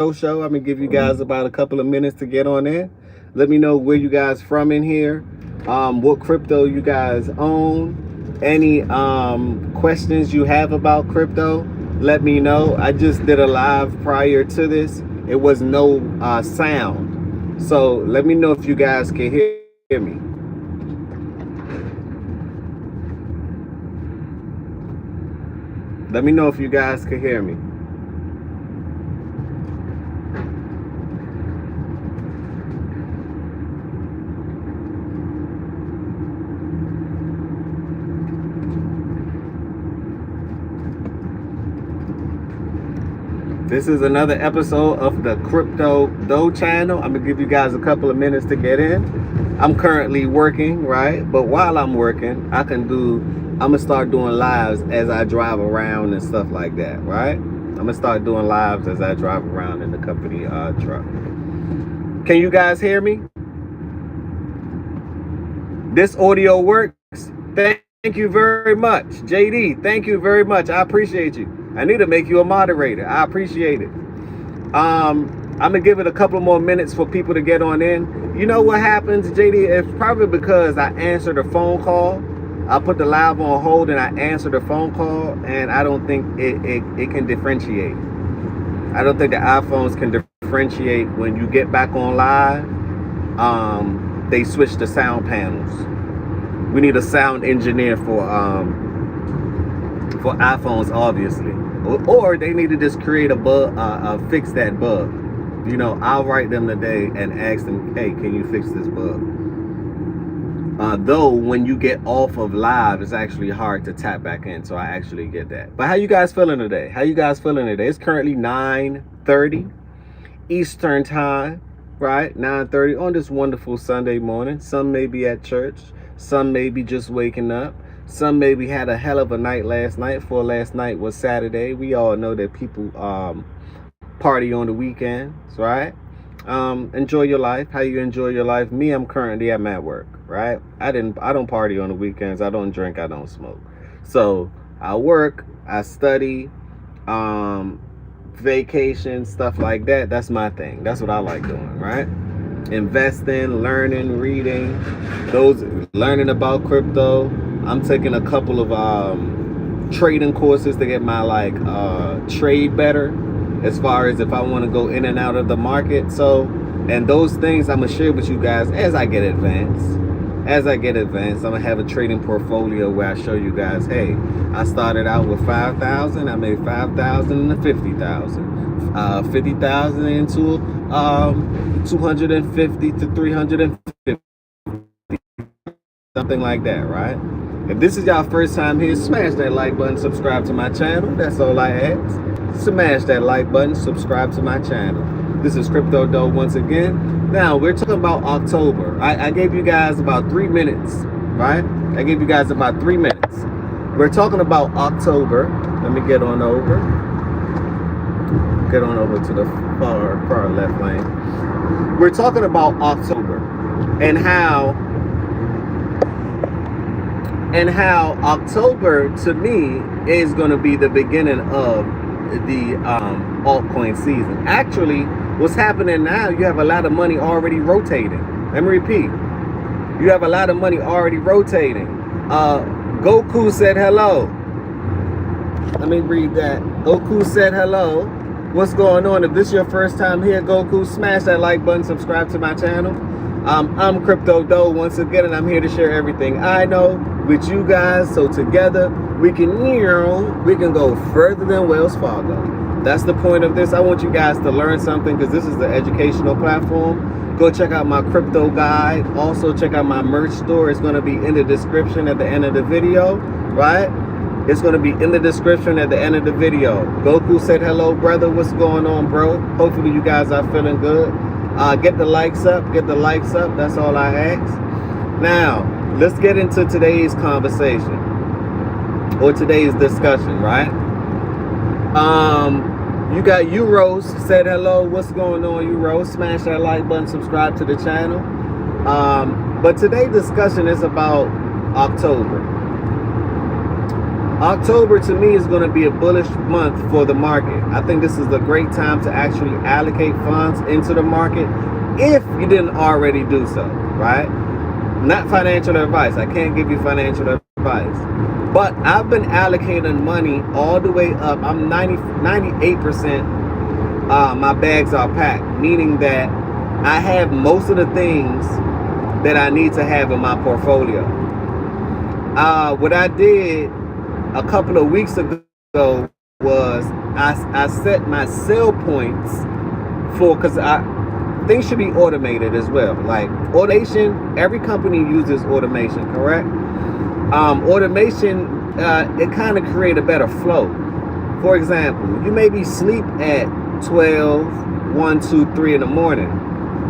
Show. I'm gonna give you guys about a couple of minutes to get on in. Let me know where you guys from in here, what crypto you guys own, any questions you have about crypto. Let me know. I just did a live prior to this. It was no sound, so let me know if you guys can hear me. Let me know if you guys can hear me. This is another episode of the Crypto Dough channel. I'm gonna give you guys a couple of minutes to get in. I'm currently working, right? But while I'm working, I'm gonna start doing lives as I drive around and stuff like that, right? I'm gonna start doing lives as I drive around in the company truck. Can you guys hear me? This audio works. Thank you very much. JD, thank you very much. I appreciate you. I need to make you a moderator. I appreciate it. I'm gonna give it a couple more minutes for people to get on in. You know what happens, JD? It's probably because I answered a phone call. I put the live on hold and I answered a phone call, and I don't think it can differentiate. I don't think the iPhones can differentiate when you get back on live. They switch the sound panels. We need a sound engineer for iPhones, obviously, or they need to just create a bug, fix that bug. You know, I'll write them today and ask them, hey, can you fix this bug? Though when you get off of live, it's actually hard to tap back in, so I actually get that. But how you guys feeling today? It's currently 9:30 Eastern time, right? 9:30 on this wonderful Sunday morning. Some may be at church, some may be just waking up. Some maybe had a hell of a night last night. For last night was Saturday. We all know that people party on the weekends, right? Enjoy your life. How you enjoy your life? Me, I'm at work, right? I don't party on the weekends. I don't drink. I don't smoke. So I work. I study. Vacation, stuff like that. That's my thing. That's what I like doing, right? Investing, learning, reading, learning about crypto. I'm taking a couple of trading courses to get my trade better, as far as if I want to go in and out of the market. So, and those things I'm gonna share with you guys as I get advanced. I'm gonna have a trading portfolio where I show you guys, hey, I started out with 5,000, I made 5,000 into 50,000, 50,000 into 250 to 350, something like that, right? If this is y'all first time here, smash that like button, subscribe to my channel. That's all I ask. Smash that like button, subscribe to my channel. This is Crypto Dough once again. Now, we're talking about October. I gave you guys about 3 minutes, right? We're talking about October. Let me get on over. Get on over to the far left lane. We're talking about October and how October to me is going to be the beginning of the altcoin season. Actually, what's happening now, you have a lot of money already rotating. Let me repeat. You have a lot of money already rotating. Goku said hello. Let me read that. Goku said hello. What's going on? If this is your first time here, Goku, smash that like button, subscribe to my channel. I'm Crypto Dough once again, and I'm here to share everything I know with you guys, so together we can go further than Wells Fargo. That's the point of this. I want you guys to learn something, because this is the educational platform. Go check out my crypto guide. Also check out my merch store. It's going to be in the description at the end of the video, right? It's going to be in the description at the end of the video. Goku said hello, brother. What's going on, bro? Hopefully you guys are feeling good. Get the likes up. That's all I ask. Now, let's get into today's conversation, or today's discussion, right? You got Euros said hello. What's going on, Euros? Smash that like button, subscribe to the channel. But today's discussion is about October. October to me is going to be a bullish month for the market. I think this is a great time to actually allocate funds into the market if you didn't already do so, right? Not financial advice. I can't give you financial advice. But I've been allocating money all the way up. I'm 98%. My bags are packed, meaning that I have most of the things that I need to have in my portfolio. What I did a couple of weeks ago was I set my sell points for, because things should be automated as well. Like automation, every company uses automation, correct? Automation, it kind of create a better flow. For example, you may be asleep at 12, 1, 2, 3 in the morning.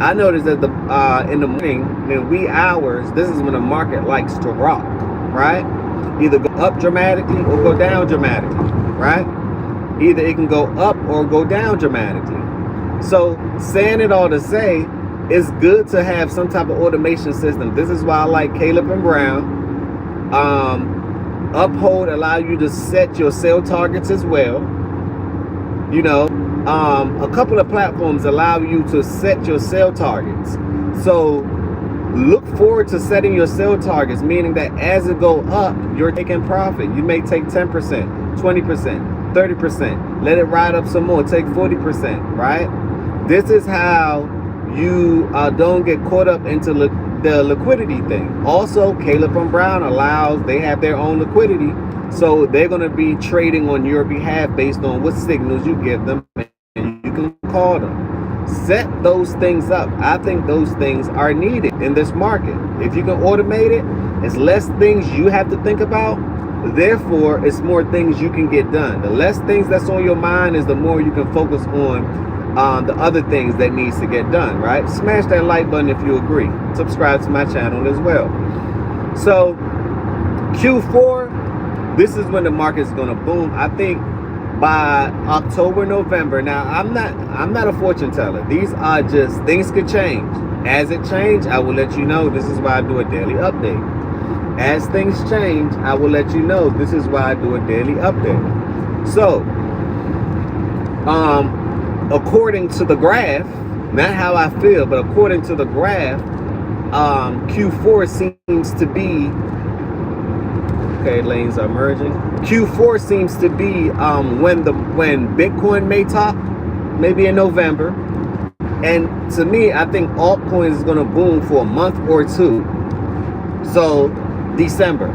I noticed that in the morning, in wee hours, this is when the market likes to rock, right? Either go up dramatically or go down dramatically, right? Either it can go up or go down dramatically. So saying it all to say, it's good to have some type of automation system. This is why I like Caleb and Brown. Uphold allow you to set your sale targets as well. You know, a couple of platforms allow you to set your sale targets. So look forward to setting your sale targets, meaning that as it go up, you're taking profit. You may take 10%, 20%, 30%. Let it ride up some more. Take 40%, right? This is how you don't get caught up into the liquidity thing. Also, Caleb and Brown allows, they have their own liquidity. So they're going to be trading on your behalf based on what signals you give them, and you can call them. Set those things up. I think those things are needed in this market. If you can automate it, it's less things you have to think about. Therefore, it's more things you can get done. The less things that's on your mind is the more you can focus on the other things that needs to get done, right? Smash that like button if you agree. Subscribe to my channel as well. So Q4, this is when the market is going to boom. I think by October, November. Now, I'm not a fortune teller. These are just things could change. As it change, I will let you know. This is why I do a daily update. As things change, I will let you know. This is why I do a daily update. So, according to the graph, not how I feel, but according to the graph, Q4 seems to be, okay, lanes are merging. Q4 seems to be when Bitcoin may top, maybe in November. And to me, I think altcoins is going to boom for a month or two. So December,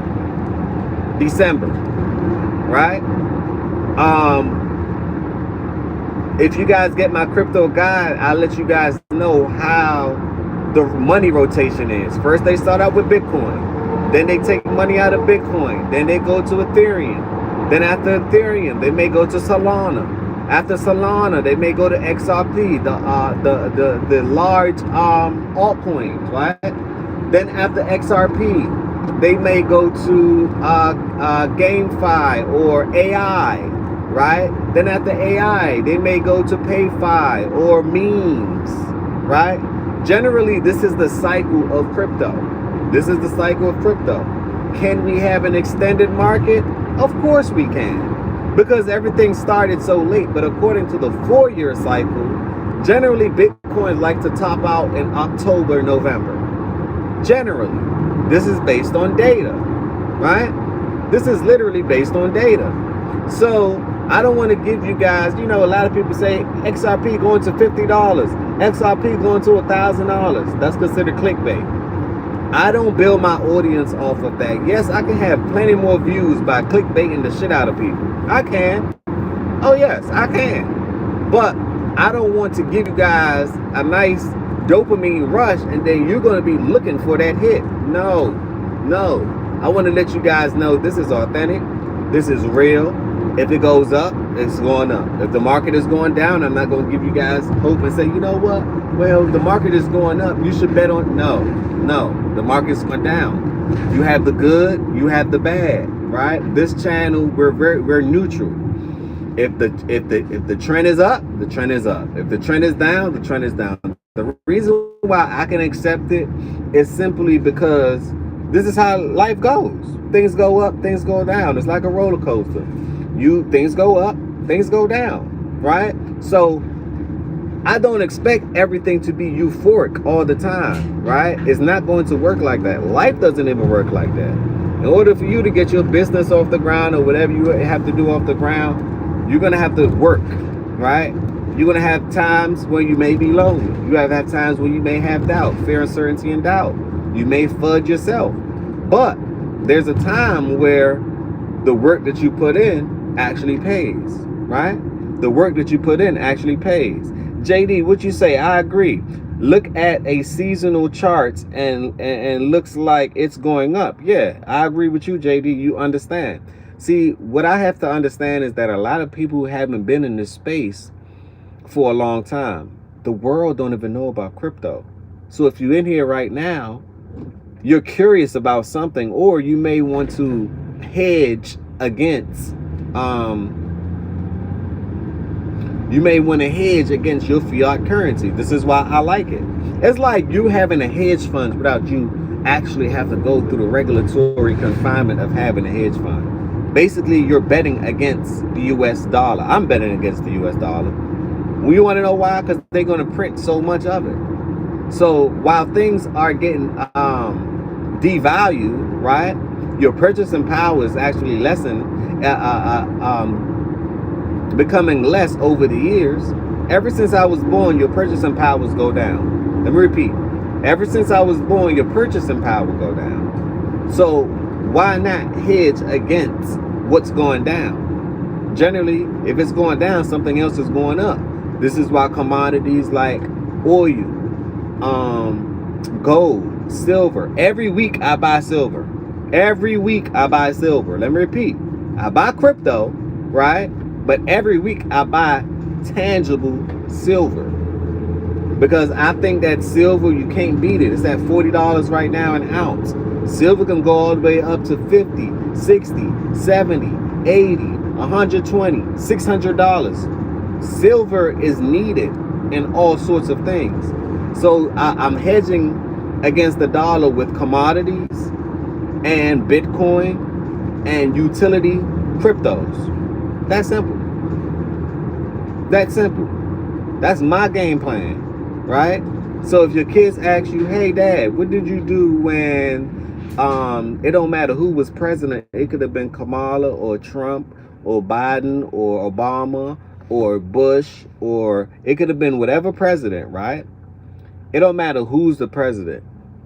right? If you guys get my crypto guide, I'll let you guys know how the money rotation is. First, they start out with Bitcoin. Then they take money out of Bitcoin. Then they go to Ethereum. Then after Ethereum, they may go to Solana. After Solana, they may go to XRP, the large altcoins, right? Then after XRP, they may go to GameFi or AI, right? Then after AI, they may go to PayFi or memes, right? Generally, this is the cycle of crypto. This is the cycle of crypto. Can we have an extended market? Of course we can, because everything started so late. But according to the 4-year cycle, generally Bitcoin like to top out in October, November. Generally, this is based on data, right? This is literally based on data. So I don't want to give you guys, you know, a lot of people say XRP going to $50, XRP going to $1,000. That's considered clickbait. I don't build my audience off of that. Yes, I can have plenty more views by clickbaiting the shit out of people. I can. Oh yes, I can. But I don't want to give you guys a nice dopamine rush and then you're going to be looking for that hit. No. I want to let you guys know this is authentic. This is real. If it goes up, it's going up. If the market is going down, I'm not going to give you guys hope and say, you know what? Well, the market is going up. You should bet on. No. The market's going down. You have the good. You have the bad. Right? This channel, we're neutral. If the trend is up, the trend is up. If the trend is down, the trend is down. The reason why I can accept it is simply because this is how life goes. things go up, things go down. It's like a roller coaster. Things go up, things go down, right? So I don't expect everything to be euphoric all the time, right? It's not going to work like that. Life doesn't even work like that. In order for you to get your business off the ground or whatever you have to do off the ground, you're going to have to work, right? You're going to have times where you may be lonely. You have times where you may have doubt, fear, uncertainty, and doubt. You may fudge yourself. But there's a time where the work that you put in actually pays, right? The work that you put in actually pays. JD, what you say? I agree. Look at a seasonal charts and looks like it's going up. Yeah, I agree with you, JD. You understand. See, what I have to understand is that a lot of people who haven't been in this space for a long time, the world don't even know about crypto. So if you're in here right now, you're curious about something, or you may want to hedge against you may want to hedge against your fiat currency. This is why I like it. It's like you having a hedge fund without you actually have to go through the regulatory confinement of having a hedge fund. Basically, you're betting against the US dollar. I'm betting against the US dollar. You want to know why? Because they're going to print so much of it. So while things are getting devalued, right, your purchasing power is actually lessened, becoming less over the years. Ever since I was born, your purchasing powers go down. Let me repeat. Ever since I was born, your purchasing power go down. So why not hedge against what's going down? Generally, if it's going down, something else is going up. This is why commodities like oil, gold, silver. Every week I buy silver. Every week I buy silver. Let me repeat. I buy crypto, right? But every week I buy tangible silver. Because I think that silver, you can't beat it. It's at $40 right now an ounce. Silver can go all the way up to 50, 60, 70, 80, 120, $600. Silver is needed in all sorts of things. So I'm hedging against the dollar with commodities and Bitcoin and utility cryptos. That's simple. That's simple. That's my game plan, right? So if your kids ask you, hey dad, what did you do when it don't matter who was president, it could have been Kamala or Trump or Biden or Obama or Bush, or it could have been whatever president, right? It don't matter who's the president.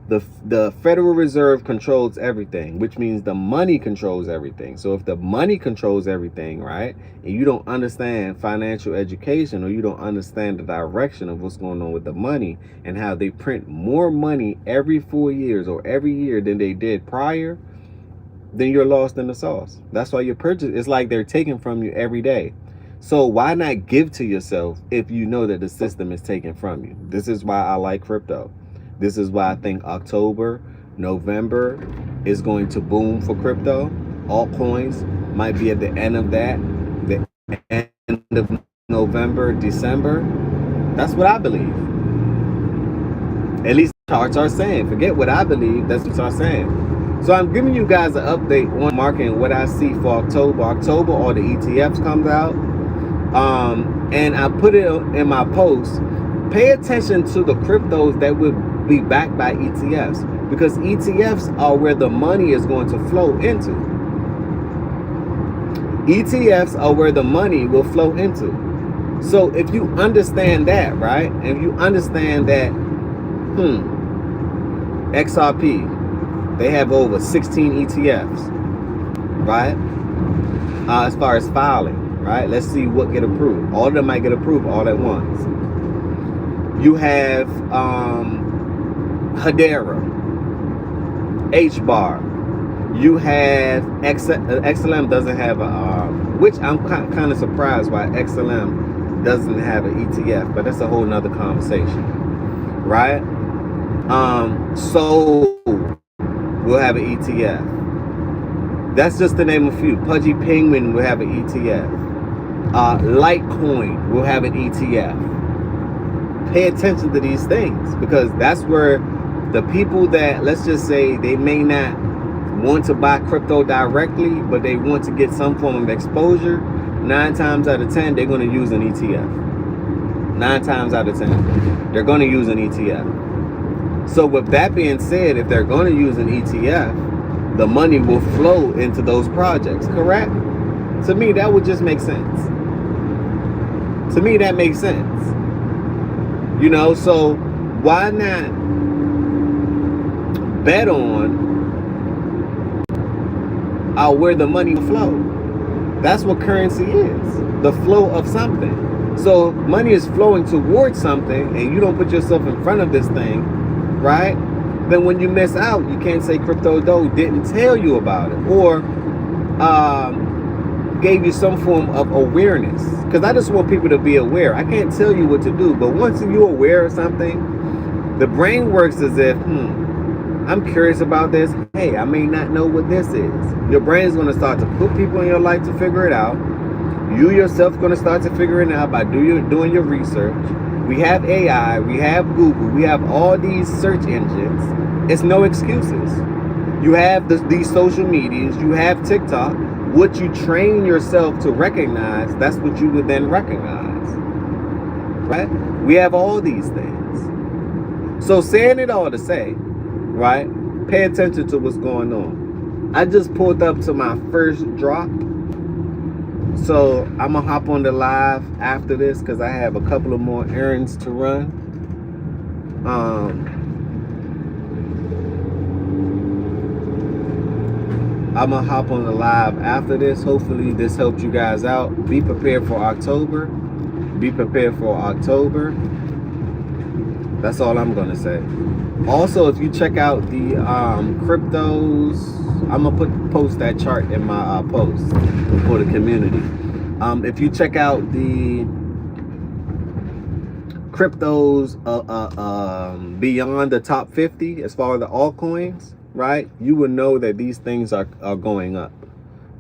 The Federal Reserve controls everything, which means the money controls everything. So if the money controls everything, right, and you don't understand financial education, or you don't understand the direction of what's going on with the money and how they print more money every 4 years or every year than they did prior, then you're lost in the sauce. That's why your purchase, it's like they're taking from you every day. So why not give to yourself if you know that the system is taken from you? This is why I like crypto. This is why I think October, November is going to boom for crypto. Altcoins might be at the end of that, the end of November, December. That's what I believe. At least charts are saying. Forget what I believe, that's what they're saying. So I'm giving you guys an update on market and what I see for October. October, all the ETFs comes out. And I put it in my post. Pay attention to the cryptos that will be backed by ETFs, because ETFs are where the money is going to flow into. ETFs are where the money will flow into. So if you understand that, right, and if you understand that, XRP, they have over 16 ETFs, right? As far as filing, right? Let's see what get approved. All of them might get approved all at once. You have Hedera, HBAR. You have XLM doesn't have a, which I'm kind of surprised why XLM doesn't have an ETF, but that's a whole nother conversation, right? So we'll have an ETF. That's just to name a few. Pudgy Penguin will have an ETF. Litecoin will have an ETF. Pay attention to these things, because that's where the people that, let's just say, they may not want to buy crypto directly, but they want to get some form of exposure, 9 times out of 10, they're going to use an ETF. 9 times out of 10, they're going to use an ETF. So with that being said, if they're going to use an ETF, the money will flow into those projects, correct? To me, that would just make sense. To me, that makes sense. You know, so why not bet on where the money will flow? That's what currency is, the flow of something. So money is flowing towards something and you don't put yourself in front of this thing, right? Then when you miss out, you can't say Crypto Doe didn't tell you about it or gave you some form of awareness. Because I just want people to be aware. I can't tell you what to do, but once you're aware of something, the brain works as if, I'm curious about this. Hey, I may not know what this is. Your brain's going to start to put people in your life to figure it out. You yourself going to start to figure it out by doing your research. We have AI, we have Google, we have all these search engines. It's no excuses. You have these social medias, you have TikTok. What you train yourself to recognize, that's what you would then recognize, right? We have all these things. So saying it all to say, right, pay attention to what's going on. I just pulled up to my first drop. So I'm going to hop on the live after this because I have a couple of more errands to run. I'm going to hop on the live after this. Hopefully this helped you guys out. Be prepared for October. Be prepared for October. That's all I'm going to say. Also, if you check out the cryptos, I'm going to post that chart in my post for the community. If you check out the cryptos beyond the top 50 as far as the altcoins, right, you will know that these things are going up,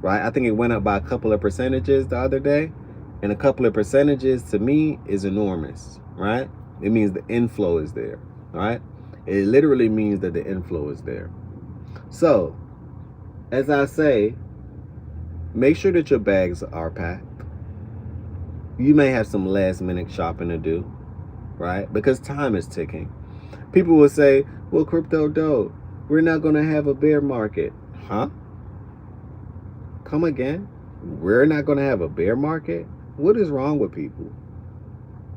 right? I think it went up by a couple of percentages the other day, and a couple of percentages to me is enormous, right? It means the inflow is there, right? It literally means that the inflow is there. So, as I say, make sure that your bags are packed. You may have some last minute shopping to do, right? Because time is ticking. People will say, well, Crypto Doe, we're not going to have a bear market. Huh? Come again? We're not going to have a bear market? What is wrong with people?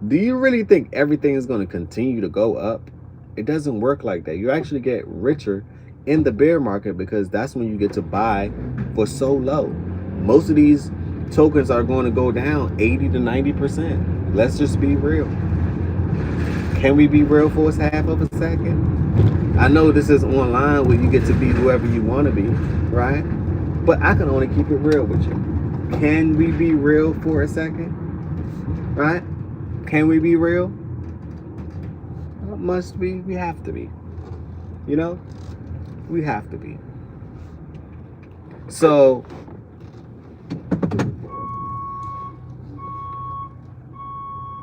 Do you really think everything is going to continue to go up? It doesn't work like that. You actually get richer in the bear market because that's when you get to buy for so low. Most of these tokens are going to go down 80 to 90%. Let's just be real. Can we be real for a half of a second? I know this is online where you get to be whoever you want to be, right? But I can only keep it real with you. Can we be real for a second? Right? Can we be real? Must be. We have to be. You know? We have to be. So,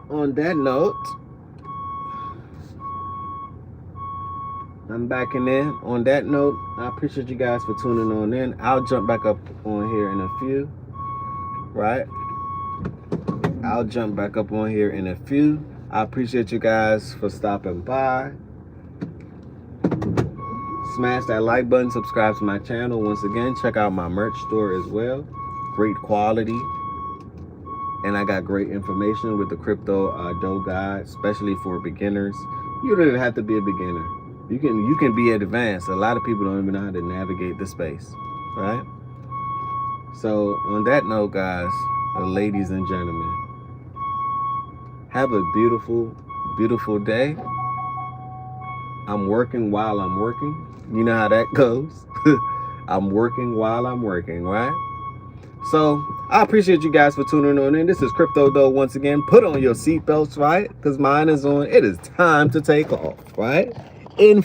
on that note, I'm backing in. On that note, I appreciate you guys for tuning on in. I'll jump back up on here in a few. Right? I'll jump back up on here in a few. I appreciate you guys for stopping by. Smash that like button, subscribe to my channel. Once again, check out my merch store as well. Great quality. And I got great information with the Crypto Doe guide, especially for beginners. You don't even have to be a beginner. You can be advanced. A lot of people don't even know how to navigate the space, right? So on that note, guys, ladies and gentlemen, have a beautiful, beautiful day. I'm working while I'm working. You know how that goes. I'm working while I'm working, right? So I appreciate you guys for tuning on in. This is Crypto Doe once again. Put on your seatbelts, right? Because mine is on. It is time to take off, right? In